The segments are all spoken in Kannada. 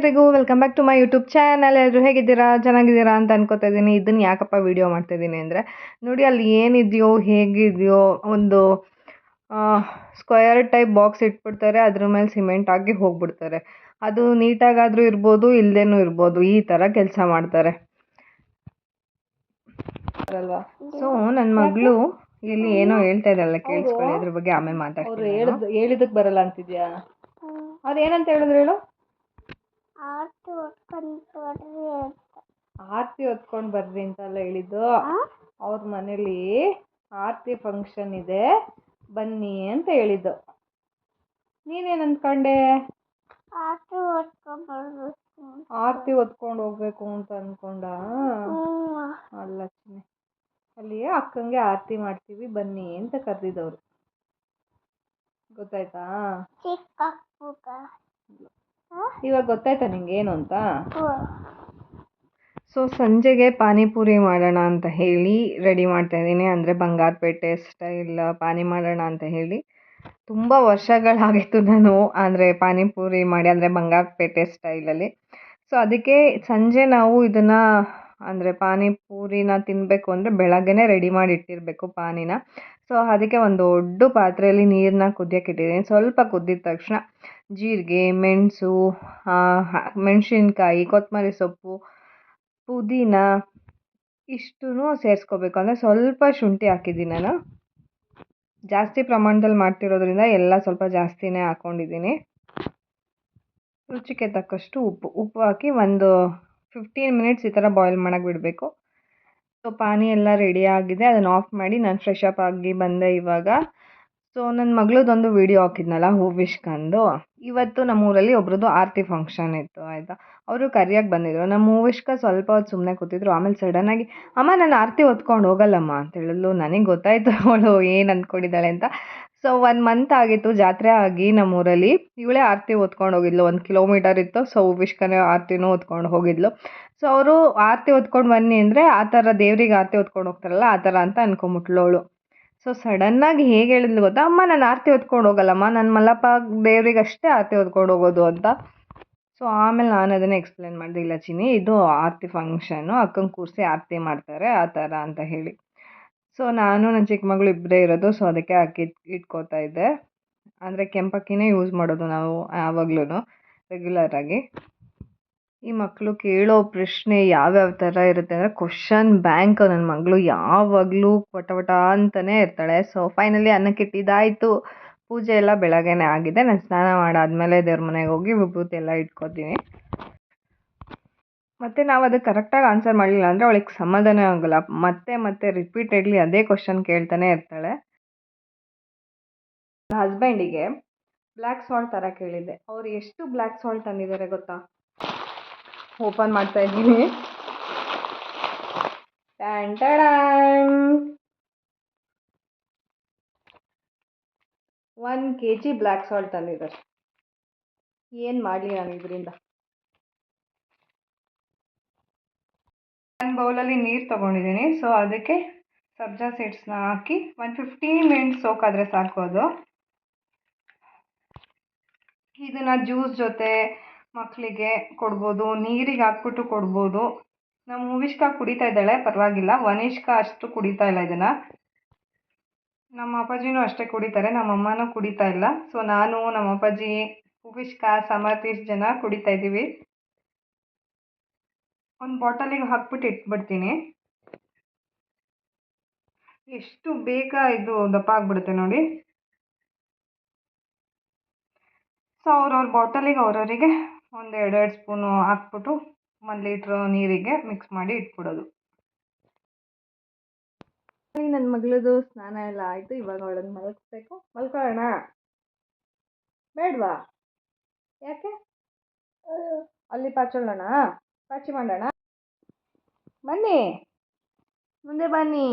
ಎಲ್ರಿಗೂ welcome back to my YouTube channel. ಎಲ್ಲರೂ ಹೇಗಿದ್ದೀರಾ, ಚೆನ್ನಾಗಿದ್ದೀರಾ ಅಂತ ಅನ್ಕೋತಾ ಇದ್ದೀನಿ. ಇದನ್ನು ಯಾಕಪ್ಪ ವಿಡಿಯೋ ಮಾಡ್ತಾಯಿದ್ದೀನಿ ಅಂದರೆ, ನೋಡಿ ಅಲ್ಲಿ ಏನಿದೆಯೋ ಹೇಗಿದೆಯೋ ಒಂದು ಸ್ಕ್ವೇರ್ ಟೈಪ್ ಬಾಕ್ಸ್ ಇಟ್ಬಿಡ್ತಾರೆ, ಅದ್ರ ಮೇಲೆ ಸಿಮೆಂಟ್ ಹಾಕಿ ಹೋಗ್ಬಿಡ್ತಾರೆ. ಅದು ನೀಟಾಗಾದರೂ ಇರ್ಬೋದು, ಇಲ್ಲದೇನೂ ಇರ್ಬೋದು, ಈ ಥರ ಕೆಲಸ ಮಾಡ್ತಾರೆ ಅಲ್ವಾ. ಸೊ ನನ್ನ ಮಗಳು ಇಲ್ಲಿ ಏನೋ ಹೇಳ್ತಾ ಇದ್ದಲ್ಲ, ಕೇಳಿಸ್ಕೊಳ್ಳಿ, ಅದ್ರ ಬಗ್ಗೆ ಆಮೇಲೆ ಮಾತಾಡ್ತೀನಿ. ಹೇಳಿದಕ್ಕೆ ಬರಲ್ಲ ಅಂತಿದ್ಯಾ? ಅದೇನಂತ ಹೇಳಿದ್ರು ಹೇಳು. ಆರತಿ ಹೊತ್ಕೊಂಡು ಬರ್ರಿ ಅಂತೆಲ್ಲ ಹೇಳಿದ್ದು. ಅವ್ರ ಮನೇಲಿ ಆರತಿ ಫಂಕ್ಷನ್ ಇದೆ, ಬನ್ನಿ ಅಂತ ಹೇಳಿದ್ದು. ನೀನೇನು ಅಂದ್ಕೊಂಡೆ? ಆರತಿ ಹೊತ್ಕೊಂಡು ಹೋಗ್ಬೇಕು ಅಂತ ಅನ್ಕೊಂಡ? ಅಲ್ಲ ಚಿನ್ನಿ, ಅಲ್ಲಿ ಅಕ್ಕಂಗೆ ಆರತಿ ಮಾಡ್ತೀವಿ ಬನ್ನಿ ಅಂತ ಕರೆದಿದ್ದವ್ರು, ಗೊತ್ತಾಯ್ತಾ? ಇವಾಗ ಗೊತ್ತಾಯ್ತಾ ನಿಂಗೆ ಏನು ಅಂತ? ಸೊ ಸಂಜೆಗೆ ಪಾನಿಪುರಿ ಮಾಡೋಣ ಅಂತ ಹೇಳಿ ರೆಡಿ ಮಾಡ್ತಾಯಿದ್ದೀನಿ. ಅಂದರೆ ಬಂಗಾರಪೇಟೆ ಸ್ಟೈಲ್ ಪಾನಿ ಮಾಡೋಣ ಅಂತ ಹೇಳಿ ತುಂಬ ವರ್ಷಗಳಾಗಿತ್ತು ನಾನು ಅಂದರೆ ಪಾನಿಪುರಿ ಮಾಡಿ, ಅಂದರೆ ಬಂಗಾರಪೇಟೆ ಸ್ಟೈಲಲ್ಲಿ. ಸೊ ಅದಕ್ಕೆ ಸಂಜೆ ನಾವು ಇದನ್ನು ಅಂದರೆ ಪಾನಿಪುರಿನ ತಿನ್ನಬೇಕು ಅಂದರೆ ಬೆಳಗ್ಗೆನೇ ರೆಡಿ ಮಾಡಿ ಇಟ್ಟಿರಬೇಕು ಪಾನಿನ. ಸೊ ಅದಕ್ಕೆ ಒಂದು ದೊಡ್ಡ ಪಾತ್ರೆಯಲ್ಲಿ ನೀರನ್ನ ಕುದಿಯೋಕೆ ಇಟ್ಟಿದ್ದೀನಿ. ಸ್ವಲ್ಪ ಕುದ್ದಿದ ತಕ್ಷಣ ಜೀರಿಗೆ, ಮೆಣಸು, ಮೆಣಸಿನ್ಕಾಯಿ, ಕೊತ್ತಂಬರಿ ಸೊಪ್ಪು, ಪುದೀನ ಇಷ್ಟೂ ಸೇರಿಸ್ಕೋಬೇಕು. ಅಂದರೆ ಸ್ವಲ್ಪ ಶುಂಠಿ ಹಾಕಿದ್ದೀನಿ ನಾನು, ಜಾಸ್ತಿ ಪ್ರಮಾಣದಲ್ಲಿ ಮಾಡ್ತಿರೋದ್ರಿಂದ ಎಲ್ಲ ಸ್ವಲ್ಪ ಜಾಸ್ತಿನೇ ಹಾಕ್ಕೊಂಡಿದ್ದೀನಿ. ರುಚಿಗೆ ತಕ್ಕಷ್ಟು ಉಪ್ಪು ಹಾಕಿ ಒಂದು 15 ಮಿನಿಟ್ಸ್ ಈ ಥರ ಬಾಯ್ಲ್ ಮಾಡೋಕ್ಕೆ ಬಿಡಬೇಕು. ಸೊ ಪಾನಿ ಎಲ್ಲ ರೆಡಿ ಆಗಿದೆ, ಅದನ್ನು ಆಫ್ ಮಾಡಿ ನಾನು ಫ್ರೆಶ್ ಅಪ್ ಆಗಿ ಬಂದೆ ಇವಾಗ. ಸೊ ನನ್ನ ಮಗಳದೊಂದು ವೀಡಿಯೋ ಹಾಕಿದ್ನಲ್ಲ ಹೂವಿಷ್ಕಂದು, ಇವತ್ತು ನಮ್ಮೂರಲ್ಲಿ ಒಬ್ರದ್ದು ಆರತಿ ಫಂಕ್ಷನ್ ಇತ್ತು ಆಯಿತಾ. ಅವರು ಕರಿಯೋಕ್ಕೆ ಬಂದಿದ್ರು. ನಮ್ಮ ಹೂವಿಷ್ಕ ಸ್ವಲ್ಪ ಹೊತ್ತು ಸುಮ್ಮನೆ ಕೂತಿದ್ರು. ಆಮೇಲೆ ಸಡನ್ನಾಗಿ ಅಮ್ಮ ನಾನು ಆರತಿ ಹೊತ್ಕೊಂಡು ಹೋಗಲ್ಲಮ್ಮ ಅಂತ ಹೇಳಿದ್ಲು. ನನಗೆ ಗೊತ್ತಾಯಿತು ಅವಳು ಏನು ಅಂದ್ಕೊಂಡಿದ್ದಾಳೆ ಅಂತ. ಸೊ 1 ಮಂತ್ ಆಗಿತ್ತು ಜಾತ್ರೆ ಆಗಿ ನಮ್ಮೂರಲ್ಲಿ. ಇವಳೇ ಆರತಿ ಹೊತ್ಕೊಂಡು ಹೋಗಿದ್ಲು, 1 ಕಿಲೋಮೀಟರ್ ಇತ್ತು. ಸೊ ಹೂವಿಷ್ಕನೇ ಆರತಿನೂ ಹೊತ್ಕೊಂಡು ಹೋಗಿದ್ಲು. ಸೊ ಅವರು ಆರತಿ ಹೊತ್ಕೊಂಡು ಬನ್ನಿ ಅಂದರೆ ಆ ಥರ ದೇವ್ರಿಗೆ ಆರತಿ ಹೊತ್ಕೊಂಡು ಹೋಗ್ತಾರಲ್ಲ ಆ ಥರ ಅಂತ ಅಂದ್ಕೊಂಬಿಟ್ಲು ಅವಳು. ಸೊ ಸಡನ್ನಾಗಿ ಹೇಗೆ ಹೇಳಿದ್ಲು ಗೊತ್ತಾ, ಅಮ್ಮ ನಾನು ಆರತಿ ಹೊತ್ಕೊಂಡು ಹೋಗಲ್ಲಮ್ಮ, ನಾನು ಮಲ್ಲಪ್ಪ ದೇವ್ರಿಗೆ ಅಷ್ಟೇ ಆರತಿ ಹೊತ್ಕೊಂಡು ಹೋಗೋದು ಅಂತ. ಸೊ ಆಮೇಲೆ ನಾನು ಅದನ್ನೇ ಎಕ್ಸ್ಪ್ಲೇನ್ ಮಾಡಿದೆ, ಇಲ್ಲ ಚಿನ್ನಿ ಇದು ಆರತಿ ಫಂಕ್ಷನ್ನು, ಅಕ್ಕಂಗೆ ಕೂರಿಸಿ ಆರತಿ ಮಾಡ್ತಾರೆ ಆ ಥರ ಅಂತ ಹೇಳಿ. ಸೊ ನಾನು ನನ್ನ ಚಿಕ್ಕ ಮಗಳು ಇಬ್ಬರೇ ಇರೋದು, ಸೊ ಅದಕ್ಕೆ ಅಕ್ಕಿ ಇಟ್ಕೋತಾ ಇದ್ದೆ. ಅಂದರೆ ಕೆಂಪಕ್ಕಿನೇ ಯೂಸ್ ಮಾಡೋದು ನಾವು ಯಾವಾಗ್ಲೂ ರೆಗ್ಯುಲರಾಗಿ. ಈ ಮಕ್ಕಳು ಕೇಳೋ ಪ್ರಶ್ನೆ ಯಾವ್ಯಾವ ಥರ ಇರುತ್ತೆ ಅಂದರೆ ಕ್ವಶನ್ ಬ್ಯಾಂಕ್. ನನ್ನ ಮಗಳು ಯಾವಾಗಲೂ ವಟ ಅಂತಲೇ ಇರ್ತಾಳೆ. ಸೊ ಫೈನಲಿ ಅನ್ನಕ್ಕಿಟ್ಟಿದ್ದಾಯಿತು. ಪೂಜೆ ಎಲ್ಲ ಬೆಳಗ್ಗೆನೇ ಆಗಿದೆ. ನಾನು ಸ್ನಾನ ಮಾಡಾದ್ಮೇಲೆ ದೇವ್ರ ಮನೆಗೆ ಹೋಗಿ ವಿಭೂತಿ ಎಲ್ಲ ಇಟ್ಕೋತೀನಿ. ಮತ್ತು ನಾವು ಅದಕ್ಕೆ ಕರೆಕ್ಟಾಗಿ ಆನ್ಸರ್ ಮಾಡಲಿಲ್ಲ ಅಂದರೆ ಅವಳಿಗೆ ಸಮಾಧಾನ ಆಗೋಲ್ಲ. ಮತ್ತೆ ರಿಪೀಟೆಡ್ಲಿ ಅದೇ ಕ್ವಶನ್ ಕೇಳ್ತಾನೆ ಇರ್ತಾಳೆ. ನನ್ನ ಹಸ್ಬೆಂಡಿಗೆ ಬ್ಲ್ಯಾಕ್ ಸಾಲ್ಟ್ ಥರ ಕೇಳಿದ್ದೆ. ಅವ್ರು ಎಷ್ಟು ಬ್ಲ್ಯಾಕ್ ಸಾಲ್ಟ್ ತಂದಿದ್ದಾರೆ ಗೊತ್ತಾ? ಓಪನ್ ಮಾಡ್ತಾ ಇದ್ದೀನಿ. 1 kg ಬ್ಲ್ಯಾಕ್ ಸಾಲ್ಟ್ ತಂದಿದ್ದಾರೆ. ಏನು ಮಾಡಲಿ ನಾನು ಇದರಿಂದ? ಒಂದು ಬೌಲಲ್ಲಿ ನೀರು ತೊಗೊಂಡಿದ್ದೀನಿ. ಸೊ ಅದಕ್ಕೆ ಸಬ್ಜಾ ಸೀಡ್ಸ್ನ ಹಾಕಿ 15 ಮಿನಿಟ್ಸ್ ಸೋಕಾದರೆ ಸಾಕು. ಅದು ಇದನ್ನು ಜ್ಯೂಸ್ ಜೊತೆ ಮಕ್ಕಳಿಗೆ ಕೊಡ್ಬೋದು, ನೀರಿಗೆ ಹಾಕ್ಬಿಟ್ಟು ಕೊಡ್ಬೋದು. ನಮ್ಮ ಹೂವಿಷ್ಕ ಕುಡಿತಾ ಇದ್ದಾಳೆ, ಪರವಾಗಿಲ್ಲ. ವನಿಷ್ಕ ಅಷ್ಟು ಕುಡಿತಾ ಇಲ್ಲ ಇದನ್ನು. ನಮ್ಮ ಅಪ್ಪಾಜಿನೂ ಅಷ್ಟೇ ಕುಡಿತಾರೆ, ನಮ್ಮ ಅಮ್ಮನೂ ಕುಡಿತಾ ಇಲ್ಲ. ಸೊ ನಾನು, ನಮ್ಮ ಅಪ್ಪಾಜಿ, ಹೂವಿಷ್ಕ, ಸಮರ್ಥ್ ಇಷ್ಟು ಜನ ಕುಡಿತಾ ಇದ್ದೀವಿ. ಒಂದು ಬಾಟಲಿಗೆ ಹಾಕ್ಬಿಟ್ಟು ಇಟ್ಬಿಡ್ತೀನಿ. ಎಷ್ಟು ಬೇಗ ಇದು ದಪ್ಪ ಆಗಿಬಿಡುತ್ತೆ ನೋಡಿ. ಸೊ ಅವ್ರವ್ರ ಬಾಟಲಿಗೆ ಅವರವರಿಗೆ ಒಂದು 2 ಸ್ಪೂನು ಹಾಕ್ಬಿಟ್ಟು 1 ಲೀಟ್ರ್ ನೀರಿಗೆ ಮಿಕ್ಸ್ ಮಾಡಿ ಇಟ್ಬಿಡೋದು. ನನ್ನ ಮಗಳದು ಸ್ನಾನ ಎಲ್ಲ ಆಯಿತು. ಇವಾಗ ಅವಳನ್ನು ಮಲಗಿಸ್ಬೇಕು. ಮಲ್ಕೊಳ್ಳೋಣ ಬೇಡವಾ? ಯಾಕೆ? ಅಲ್ಲಿ ಪಾಚೋಳೋಣ, ಪಾಚಿ ಮಾಡೋಣ. ಬನ್ನಿ ಮುಂದೆ ಬನ್ನಿ.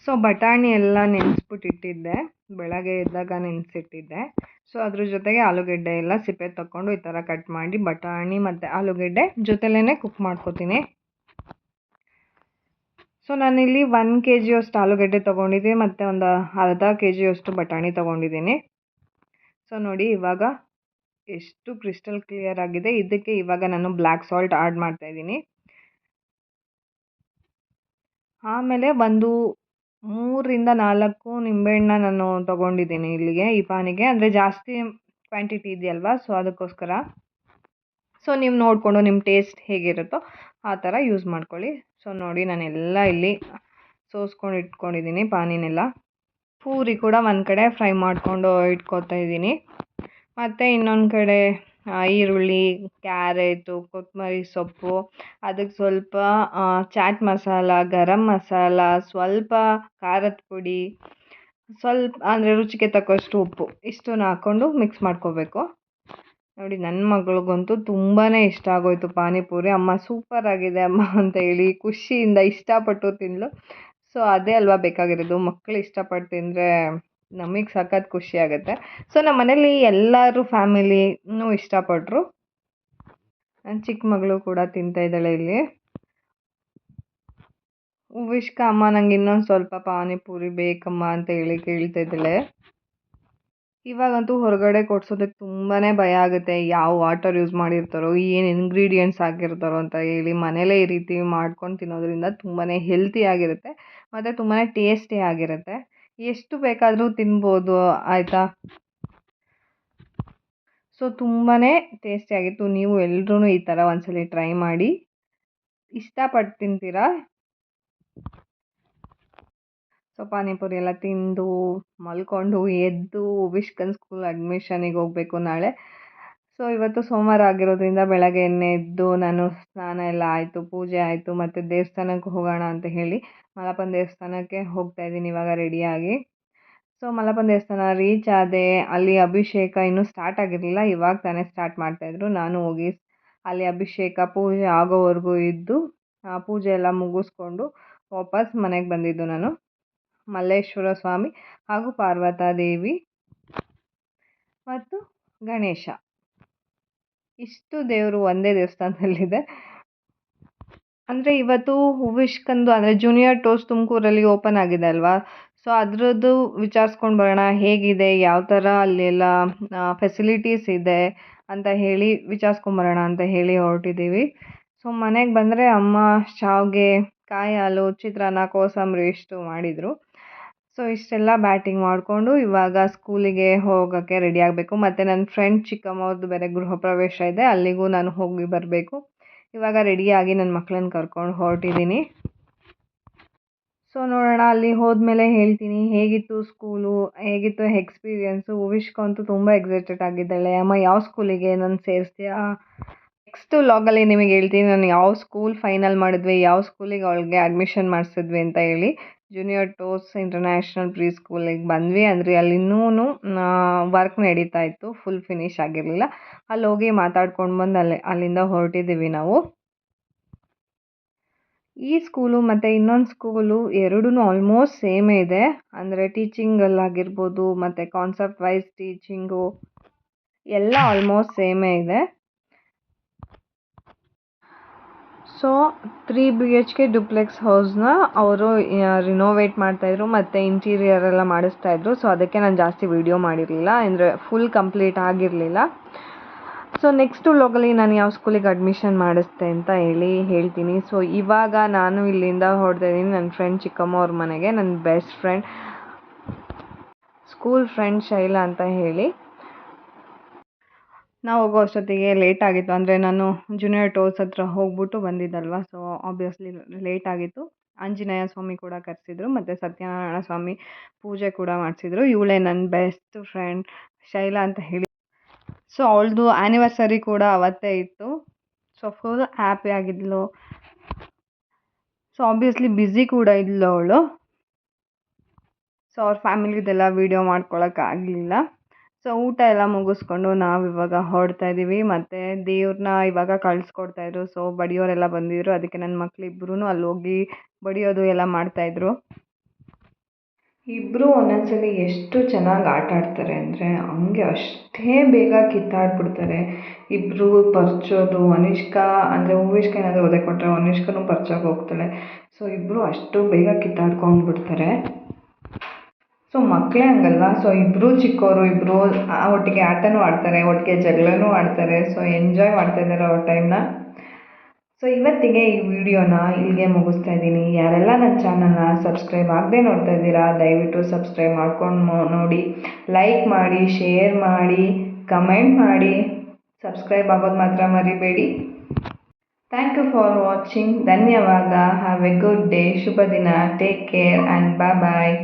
ಸೊ ಬಟಾಣಿ ಎಲ್ಲ ನೆನೆಸ್ಬಿಟ್ಟಿಟ್ಟಿದ್ದೆ, ಬೆಳಗ್ಗೆ ಎದ್ದಾಗ ನೆನೆಸಿಟ್ಟಿದ್ದೆ. ಸೊ ಅದ್ರ ಜೊತೆಗೆ ಆಲೂಗೆಡ್ಡೆ ಎಲ್ಲ ಸಿಪ್ಪೆ ತಗೊಂಡು ಈ ಥರ ಕಟ್ ಮಾಡಿ ಬಟಾಣಿ ಮತ್ತು ಆಲೂಗೆಡ್ಡೆ ಜೊತೆಲೇ ಕುಕ್ ಮಾಡ್ಕೊತೀನಿ. ಸೊ ನಾನಿಲ್ಲಿ 1 kg ಅಷ್ಟು ಆಲೂಗೆಡ್ಡೆ ತೊಗೊಂಡಿದ್ದೀನಿ ಮತ್ತು ಒಂದು ಅರ್ಧ kg ಅಷ್ಟು ಬಟಾಣಿ ತೊಗೊಂಡಿದ್ದೀನಿ. ಸೊ ನೋಡಿ ಇವಾಗ ಎಷ್ಟು ಕ್ರಿಸ್ಟಲ್ ಕ್ಲಿಯರ್ ಆಗಿದೆ. ಇದಕ್ಕೆ ಇವಾಗ ನಾನು ಬ್ಲ್ಯಾಕ್ ಸಾಲ್ಟ್ ಆ್ಯಡ್ ಮಾಡ್ತಾಯಿದ್ದೀನಿ. ಆಮೇಲೆ ಒಂದು 3-4 ನಿಂಬೆಹಣ್ಣನ್ನ ನಾನು ತೊಗೊಂಡಿದ್ದೀನಿ ಇಲ್ಲಿಗೆ ಈ ಪಾನಿಗೆ. ಅಂದರೆ ಜಾಸ್ತಿ ಕ್ವಾಂಟಿಟಿ ಇದೆಯಲ್ವಾ, ಸೊ ಅದಕ್ಕೋಸ್ಕರ. ಸೊ ನೀವು ನೋಡಿಕೊಂಡು ನಿಮ್ಮ ಟೇಸ್ಟ್ ಹೇಗಿರುತ್ತೋ ಆ ಥರ ಯೂಸ್ ಮಾಡ್ಕೊಳ್ಳಿ. ಸೊ ನೋಡಿ ನಾನೆಲ್ಲ ಇಲ್ಲಿ ಸೋಸ್ಕೊಂಡು ಇಟ್ಕೊಂಡಿದ್ದೀನಿ ಪಾನಿನೆಲ್ಲ. ಪೂರಿ ಕೂಡ ಒಂದು ಕಡೆ ಫ್ರೈ ಮಾಡಿಕೊಂಡು ಇಟ್ಕೊತಾ ಇದ್ದೀನಿ. ಮತ್ತು ಇನ್ನೊಂದು ಕಡೆ ಈರುಳ್ಳಿ, ಕ್ಯಾರೆಟು, ಕೊತ್ತಂಬರಿ ಸೊಪ್ಪು, ಅದಕ್ಕೆ ಸ್ವಲ್ಪ ಚಾಟ್ ಮಸಾಲ, ಗರಂ ಮಸಾಲ, ಸ್ವಲ್ಪ ಖಾರದ ಪುಡಿ, ಸ್ವಲ್ಪ ಅಂದರೆ ರುಚಿಗೆ ತಕ್ಕಷ್ಟು ಉಪ್ಪು, ಇಷ್ಟನ್ನು ಹಾಕ್ಕೊಂಡು ಮಿಕ್ಸ್ ಮಾಡ್ಕೋಬೇಕು. ನೋಡಿ ನನ್ನ ಮಗಳಿಗಂತೂ ತುಂಬಾ ಇಷ್ಟ ಆಗೋಯಿತು ಪಾನಿಪುರಿ. ಅಮ್ಮ ಸೂಪರ್ ಆಗಿದೆ ಅಮ್ಮ ಅಂತ ಹೇಳಿ ಖುಷಿಯಿಂದ ಇಷ್ಟಪಟ್ಟು ತಿಂದಳು. ಸೊ ಅದೇ ಅಲ್ವಾ ಬೇಕಾಗಿರೋದು, ಮಕ್ಕಳು ಇಷ್ಟಪಟ್ಟು ತಿಂದರೆ ನಮಗೆ ಸಖತ್ ಖುಷಿ ಆಗುತ್ತೆ. ಸೊ ನಮ್ಮ ಮನೇಲಿ ಎಲ್ಲರೂ ಫ್ಯಾಮಿಲಿನೂ ಇಷ್ಟಪಟ್ಟರು. ನನ್ನ ಚಿಕ್ಕ ಮಗಳು ಕೂಡ ತಿಂತಾಯಿದ್ದಾಳೆ ಇಲ್ಲಿ. ಉವಿಷ್ಕ ಅಮ್ಮ ನಂಗೆ ಇನ್ನೊಂದು ಸ್ವಲ್ಪ ಪಾನಿಪುರಿ ಬೇಕಮ್ಮ ಅಂತ ಹೇಳಿ ಕೇಳ್ತಾ ಇದ್ದಾಳೆ. ಇವಾಗಂತೂ ಹೊರಗಡೆ ಕೊಡ್ಸೋದಕ್ಕೆ ತುಂಬಾ ಭಯ ಆಗುತ್ತೆ. ಯಾವ ವಾಟರ್ ಯೂಸ್ ಮಾಡಿರ್ತಾರೋ, ಏನು ಇಂಗ್ರೀಡಿಯೆಂಟ್ಸ್ ಹಾಕಿರ್ತಾರೋ ಅಂತ ಹೇಳಿ. ಮನೇಲೇ ಈ ರೀತಿ ಮಾಡ್ಕೊಂಡು ತಿನ್ನೋದ್ರಿಂದ ತುಂಬಾ ಹೆಲ್ತಿ ಆಗಿರುತ್ತೆ ಮತ್ತು ತುಂಬಾ ಟೇಸ್ಟಿ ಆಗಿರುತ್ತೆ. ಎಷ್ಟು ಬೇಕಾದರೂ ತಿನ್ಬೋದು ಆಯಿತಾ. ಸೊ ತುಂಬಾ ಟೇಸ್ಟಿಯಾಗಿತ್ತು. ನೀವು ಎಲ್ಲರೂ ಈ ಥರ ಒಂದ್ಸಲ ಟ್ರೈ ಮಾಡಿ, ಇಷ್ಟಪಟ್ಟು ತಿಂತೀರಾ. ಸೊ ಪಾನಿಪುರಿ ಎಲ್ಲ ತಿಂದು ಮಲ್ಕೊಂಡು ಎದ್ದು ವಿಷ್ಕನ್ ಸ್ಕೂಲ್ ಅಡ್ಮಿಷನಿಗೆ ಹೋಗಬೇಕು ನಾಳೆ. ಸೊ ಇವತ್ತು ಸೋಮವಾರ ಆಗಿರೋದ್ರಿಂದ ಬೆಳಗ್ಗೆ ಎದ್ದು ನಾನು ಸ್ನಾನ ಎಲ್ಲ ಆಯಿತು, ಪೂಜೆ ಆಯಿತು, ಮತ್ತು ದೇವಸ್ಥಾನಕ್ಕೆ ಹೋಗೋಣ ಅಂತ ಹೇಳಿ ಮಲಪ್ಪನ ದೇವಸ್ಥಾನಕ್ಕೆ ಹೋಗ್ತಾಯಿದ್ದೀನಿ ಇವಾಗ ರೆಡಿಯಾಗಿ. ಸೊ ಮಲಪ್ಪನ ದೇವಸ್ಥಾನ ರೀಚ್ ಆದೆ. ಅಲ್ಲಿ ಅಭಿಷೇಕ ಇನ್ನೂ ಸ್ಟಾರ್ಟ್ ಆಗಿರಲಿಲ್ಲ, ಇವಾಗ ತಾನೇ ಸ್ಟಾರ್ಟ್ ಮಾಡ್ತಾಯಿದ್ರು. ನಾನು ಹೋಗಿ ಅಲ್ಲಿ ಅಭಿಷೇಕ ಪೂಜೆ ಆಗೋವರೆಗೂ ಇದ್ದು ಪೂಜೆ ಎಲ್ಲ ಮುಗಿಸ್ಕೊಂಡು ವಾಪಸ್ ಮನೆಗೆ ಬಂದಿದ್ದು ನಾನು. ಮಲ್ಲೇಶ್ವರ ಸ್ವಾಮಿ ಹಾಗೂ ಪಾರ್ವತಾದೇವಿ ಮತ್ತು ಗಣೇಶ, ಇಷ್ಟು ದೇವರು ಒಂದೇ ದೇವಸ್ಥಾನದಲ್ಲಿದೆ. ಅಂದರೆ ಇವತ್ತು ಹೂವಿಷ್ಕಂದು ಅಂದರೆ ಜೂನಿಯರ್ ಟೋಸ್ ತುಮಕೂರಲ್ಲಿ ಓಪನ್ ಆಗಿದೆ ಅಲ್ವಾ, ಸೊ ಅದರದ್ದು ವಿಚಾರಿಸ್ಕೊಂಡು ಬರೋಣ ಹೇಗಿದೆ, ಯಾವ ಥರ ಅಲ್ಲೆಲ್ಲ ಫೆಸಿಲಿಟೀಸ್ ಇದೆ ಅಂತ ಹೇಳಿ ವಿಚಾರಿಸ್ಕೊಂಬರೋಣ ಅಂತ ಹೇಳಿ ಹೊರಟಿದ್ದೀವಿ. ಸೊ ಮನೆಗೆ ಬಂದರೆ ಅಮ್ಮ ಶಾವಿಗೆ, ಕಾಯಿ ಹಾಲು, ಚಿತ್ರಾನ್ನ, ಕೋಸಂಬರಿ ಇಷ್ಟು ಮಾಡಿದರು. ಸೊ ಇಷ್ಟೆಲ್ಲ ಬ್ಯಾಟಿಂಗ್ ಮಾಡಿಕೊಂಡು ಇವಾಗ ಸ್ಕೂಲಿಗೆ ಹೋಗೋಕ್ಕೆ ರೆಡಿ ಆಗಬೇಕು. ಮತ್ತು ನನ್ನ ಫ್ರೆಂಡ್ ಚಿಕ್ಕಮ್ಮವ್ರದ್ದು ಬೇರೆ ಗೃಹ ಪ್ರವೇಶ ಇದೆ, ಅಲ್ಲಿಗೂ ನಾನು ಹೋಗಿ ಬರಬೇಕು. ಇವಾಗ ರೆಡಿಯಾಗಿ ನನ್ನ ಮಕ್ಕಳನ್ನ ಕರ್ಕೊಂಡು ಹೊರಟಿದ್ದೀನಿ. ಸೊ ನೋಡೋಣ, ಅಲ್ಲಿ ಹೋದ್ಮೇಲೆ ಹೇಳ್ತೀನಿ ಹೇಗಿತ್ತು ಸ್ಕೂಲು, ಹೇಗಿತ್ತು ಎಕ್ಸ್ಪೀರಿಯೆನ್ಸು. ಉವಿಷ್ಕ ಅಂತೂ ತುಂಬ ಎಕ್ಸೈಟೆಡ್ ಆಗಿದ್ದಾಳೆ, ಅಮ್ಮ ಯಾವ ಸ್ಕೂಲಿಗೆ ನಾನು ಸೇರಿಸ್ತೀಯಾ. ನೆಕ್ಸ್ಟ್ ವ್ಲಾಗಲ್ಲಿ ನಿಮಗೆ ಹೇಳ್ತೀನಿ ನಾನು ಯಾವ ಸ್ಕೂಲ್ ಫೈನಲ್ ಮಾಡಿದ್ವಿ, ಯಾವ ಸ್ಕೂಲಿಗೆ ಅವಳಿಗೆ ಅಡ್ಮಿಷನ್ ಮಾಡಿಸಿದ್ವಿ ಅಂತ ಹೇಳಿ. ಜೂನಿಯರ್ ಟೋಸ್ ಇಂಟರ್ನ್ಯಾಷನಲ್ ಪ್ರೀ ಸ್ಕೂಲಿಗೆ ಬಂದ್ವಿ. ಅಂದರೆ ಅಲ್ಲಿ ಇನ್ನೂ ವರ್ಕ್ ನಡೀತಾ ಇತ್ತು, ಫುಲ್ ಫಿನಿಷ್ ಆಗಿರಲಿಲ್ಲ. ಅಲ್ಲಿ ಹೋಗಿ ಮಾತಾಡ್ಕೊಂಡು ಬಂದು ಅಲ್ಲಿಂದ ಹೊರಟಿದ್ದೀವಿ ನಾವು. ಈ ಸ್ಕೂಲು ಮತ್ತು ಇನ್ನೊಂದು ಸ್ಕೂಲು ಎರಡೂ ಆಲ್ಮೋಸ್ಟ್ ಸೇಮೇ ಇದೆ. ಅಂದರೆ ಟೀಚಿಂಗಲ್ಲಾಗಿರ್ಬೋದು ಮತ್ತು ಕಾನ್ಸೆಪ್ಟ್ ವೈಸ್ ಟೀಚಿಂಗು ಎಲ್ಲ ಆಲ್ಮೋಸ್ಟ್ ಸೇಮೇ ಇದೆ. ಸೊ 3 BHK ಡುಪ್ಲೆಕ್ಸ್ ಹೌಸ್ನ ಅವರು ರಿನೋವೇಟ್ ಮಾಡ್ತಾಯಿದ್ರು ಮತ್ತು ಇಂಟೀರಿಯರ್ ಎಲ್ಲ ಮಾಡಿಸ್ತಾಯಿದ್ರು. ಸೊ ಅದಕ್ಕೆ ನಾನು ಜಾಸ್ತಿ ವೀಡಿಯೋ ಮಾಡಿರಲಿಲ್ಲ, ಅಂದರೆ ಫುಲ್ ಕಂಪ್ಲೀಟ್ ಆಗಿರಲಿಲ್ಲ. ಸೊ ನೆಕ್ಸ್ಟ್ ವ್ಲಾಗಲ್ಲಿ ನಾನು ಯಾವ ಸ್ಕೂಲಿಗೆ ಅಡ್ಮಿಷನ್ ಮಾಡಿಸ್ದೆ ಅಂತ ಹೇಳ್ತೀನಿ. ಸೊ ಇವಾಗ ನಾನು ಇಲ್ಲಿಂದ ಹೊರಡ್ತಾಯಿದ್ದೀನಿ ನನ್ನ ಫ್ರೆಂಡ್ ಚಿಕ್ಕಮ್ಮ ಅವ್ರ ಮನೆಗೆ. ನನ್ನ best friend, school friend Shaila ಅಂತ ಹೇಳಿ. ನಾವು ಹೋಗೋ ಅಷ್ಟೊತ್ತಿಗೆ ಲೇಟ್ ಆಗಿತ್ತು. ಅಂದರೆ ನಾನು ಜೂನಿಯರ್ ಟೋಸ್ ಹತ್ರ ಹೋಗ್ಬಿಟ್ಟು ಬಂದಿದ್ದಲ್ವ, ಸೊ ಆಬ್ವಿಯಸ್ಲಿ ಲೇಟ್ ಆಗಿತ್ತು. ಆಂಜನೇಯ ಸ್ವಾಮಿ ಕೂಡ ಕರೆಸಿದ್ರು ಮತ್ತು ಸತ್ಯನಾರಾಯಣ ಸ್ವಾಮಿ ಪೂಜೆ ಕೂಡ ಮಾಡಿಸಿದ್ರು. ಇವಳೇ ನನ್ನ ಬೆಸ್ಟ್ ಫ್ರೆಂಡ್ ಶೈಲಾ ಅಂತ ಹೇಳಿ. ಸೊ ಅವಳದು ಆ್ಯನಿವರ್ಸರಿ ಕೂಡ ಅವತ್ತೇ ಇತ್ತು. ಸೊ ಫುಲ್ ಹ್ಯಾಪಿ ಆಗಿದ್ಲು. ಸೊ ಆಬ್ವಿಯಸ್ಲಿ ಬ್ಯುಸಿ ಕೂಡ ಇದ್ಲು ಅವಳು. ಸೊ ಅವ್ರ ಫ್ಯಾಮಿಲಿದೆಲ್ಲ ವೀಡಿಯೋ ಮಾಡ್ಕೊಳಕ್ಕಾಗಲಿಲ್ಲ. ಸೊ ಊಟ ಎಲ್ಲ ಮುಗಿಸ್ಕೊಂಡು ನಾವು ಇವಾಗ ಹೊರಡ್ತಾ ಇದ್ದೀವಿ. ಮತ್ತು ದೇವ್ರನ್ನ ಇವಾಗ ಕಳಿಸ್ಕೊಡ್ತಾಯಿದ್ರು. ಸೊ ಬಡಿಯೋರೆಲ್ಲ ಬಂದಿದ್ದರು, ಅದಕ್ಕೆ ನನ್ನ ಮಕ್ಕಳಿಬ್ರೂ ಅಲ್ಲಿ ಹೋಗಿ ಬಡಿಯೋದು ಎಲ್ಲ ಮಾಡ್ತಾಯಿದ್ರು. ಇಬ್ಬರು ಒಂದೊಂದ್ಸಲಿ ಎಷ್ಟು ಚೆನ್ನಾಗಿ ಆಟ ಆಡ್ತಾರೆ ಅಂದರೆ ಹಂಗೆ ಅಷ್ಟೇ ಬೇಗ ಕಿತ್ತಾಡ್ಬಿಡ್ತಾರೆ. ಇಬ್ಬರು ಪರ್ಚೋದು, ಅನಿಷ್ಕಾ ಅಂದರೆ ಹೂವಿಷ್ಕ ಏನಾದರೂ ಒದೆ ಕೊಟ್ಟರೆ ಅನಿಷ್ಕನೂ ಪರ್ಚೋಕೆ ಹೋಗ್ತಾಳೆ. ಸೊ ಇಬ್ಬರು ಅಷ್ಟು ಬೇಗ ಕಿತ್ತಾಡ್ಕೊಂಡು ಬಿಡ್ತಾರೆ. ಸೊ ಮಕ್ಕಳೇ ಹಂಗಲ್ವಾ, ಸೊ ಇಬ್ಬರು ಚಿಕ್ಕವರು, ಇಬ್ಬರು ಒಟ್ಟಿಗೆ ಆಟನೂ ಆಡ್ತಾರೆ, ಒಟ್ಟಿಗೆ ಜಗಳನೂ ಆಡ್ತಾರೆ. ಸೊ ಎಂಜಾಯ್ ಮಾಡ್ತಾ ಇದ್ದಾರೆ ಅವ್ರ ಟೈಮ್ನ. ಸೊ ಇವತ್ತಿಗೆ ಈ ವಿಡಿಯೋನ ಇಲ್ಲಿಗೆ ಮುಗಿಸ್ತಾ ಇದ್ದೀನಿ. ಯಾರೆಲ್ಲ ನನ್ನ ಚಾನಲ್ನ ಸಬ್ಸ್ಕ್ರೈಬ್ ಆಗದೆ ನೋಡ್ತಾ ಇದ್ದೀರಾ, ದಯವಿಟ್ಟು ಸಬ್ಸ್ಕ್ರೈಬ್ ಮಾಡ್ಕೊಂಡು ನೋಡಿ, ಲೈಕ್ ಮಾಡಿ, ಶೇರ್ ಮಾಡಿ, ಕಮೆಂಟ್ ಮಾಡಿ, ಸಬ್ಸ್ಕ್ರೈಬ್ ಆಗೋದು ಮಾತ್ರ ಮರಿಬೇಡಿ. Thank you for watching. ಧನ್ಯವಾದ. Have a good day. ಶುಭ ದಿನ. Take care and bye bye.